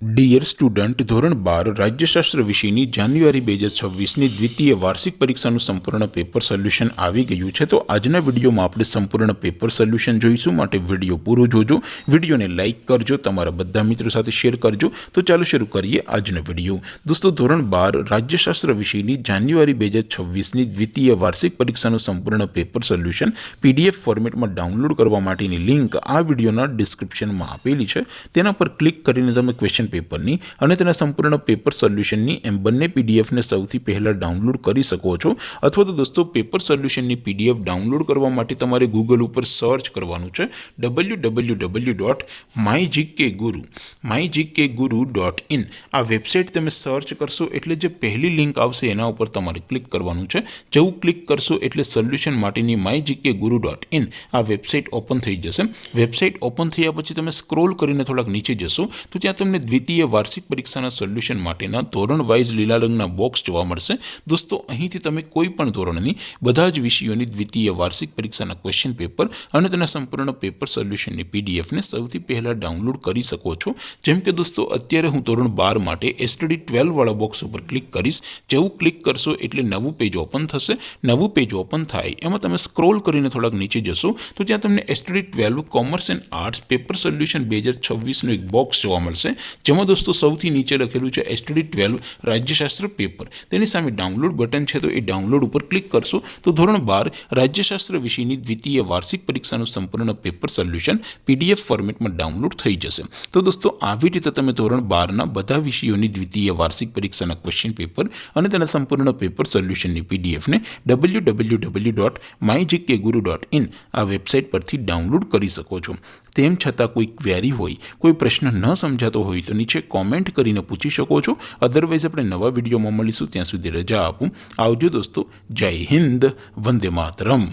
Dear student, ધોરણ 12 રાજ્યશાસ્ત્ર વિષયની જાન્યુઆરી 2026ની દ્વિતીય વાર્ષિક પરીક્ષાનું સંપૂર્ણ પેપર સોલ્યુશન આવી ગયું છે। તો આજના વિડીયોમાં આપણે સંપૂર્ણ પેપર સોલ્યુશન જોઈશું, માટે વિડીયો પૂરો જોજો, વિડીયોને લાઇક કરજો, તમારા બધા મિત્રો સાથે શેર કરજો। તો ચાલો શરૂ કરીએ આજનો વિડીયો। દોસ્તો, ધોરણ 12 રાજ્યશાસ્ત્ર વિષયની જાન્યુઆરી 2026ની દ્વિતીય વાર્ષિક પરીક્ષાનું સંપૂર્ણ પેપર સોલ્યુશન PDF ફોર્મેટમાં ડાઉનલોડ કરવા માટેની લિંક આ વિડીયોના ડિસ્ક્રિપ્શનમાં આપેલી છે। તેના પર ક્લિક કરીને તમે ક્વેશ્ચન પેપરની અને તેના સંપૂર્ણ પેપર સોલ્યુશનની એમ બંને પીડીએફને સૌથી પહેલાં ડાઉનલોડ કરી શકો છો। અથવા તો દોસ્તો, પેપર સોલ્યુશનની PDF ડાઉનલોડ કરવા માટે તમારે ગૂગલ ઉપર સર્ચ કરવાનું છે www.mygkguru.in। આ વેબસાઇટ તમે સર્ચ કરશો એટલે જે પહેલી લિંક આવશે એના ઉપર તમારે ક્લિક કરવાનું છે। જેવું ક્લિક કરશો એટલે સોલ્યુશન માટેની mygkguru.in આ વેબસાઇટ ઓપન થઈ જશે। વેબસાઇટ ઓપન થયા પછી તમે સ્ક્રોલ કરીને થોડાક નીચે જશો તો ત્યાં તમને દ્વિતીય વાર્ષિક પરીક્ષાના સોલ્યુશન માટેના ધોરણ વાઇઝ લીલા રંગના બોક્સ જોવા મળશે। દોસ્તો, અહીંથી તમે કોઈ પણ ધોરણની બધા જ વિષયોની દ્વિતીય વાર્ષિક પરીક્ષાના ક્વેશ્ચન પેપર અને તેના સંપૂર્ણ પેપર સોલ્યુશનની પીડીએફને સૌથી પહેલાં ડાઉનલોડ કરી શકો છો। જેમ કે દોસ્તો, અત્યારે હું ધોરણ 12 માટે STD 12 વાળા બોક્સ ઉપર ક્લિક કરીશ। જેવું ક્લિક કરશો એટલે નવું પેજ ઓપન થશે। નવું પેજ ઓપન થાય એમાં તમે સ્ક્રોલ કરીને થોડાક નીચે જશો તો ત્યાં તમને STD 12 commerce and arts paper solution 2026નું એક બોક્સ જોવા મળશે, જેમાં દોસ્તો સૌથી નીચે લખેલું છે STD 12 રાજ્યશાસ્ત્ર પેપર। તેની સામે ડાઉનલોડ બટન છે, તો એ ડાઉનલોડ ઉપર ક્લિક કરશો તો ધોરણ 12 રાજ્યશાસ્ત્ર વિષયની દ્વિતીય વાર્ષિક પરીક્ષાનું સંપૂર્ણ પેપર સોલ્યુશન PDF ફોર્મેટમાં ડાઉનલોડ થઈ જશે। તો દોસ્તો, આવી રીતે તમે ધોરણ 12ના બધા વિષયોની દ્વિતીય વાર્ષિક પરીક્ષાના ક્વેશ્ચન પેપર અને તેના સંપૂર્ણ પેપર સોલ્યુશનની PDFને www.mygkguru.in આ વેબસાઇટ પરથી ડાઉનલોડ કરી શકો છો। તેમ છતાં કોઈ ક્વેરી હોય, કોઈ પ્રશ્ન ન સમજાતો હોય તો નીચે કોમેન્ટ કરીને પૂછી શકો છો। અધરવાઇઝ આપણે નવા વિડીયોમાં મળીશું, ત્યાં સુધી રજા આપું। આવજો દોસ્તો, જય હિન્દ, વંદે માતરમ।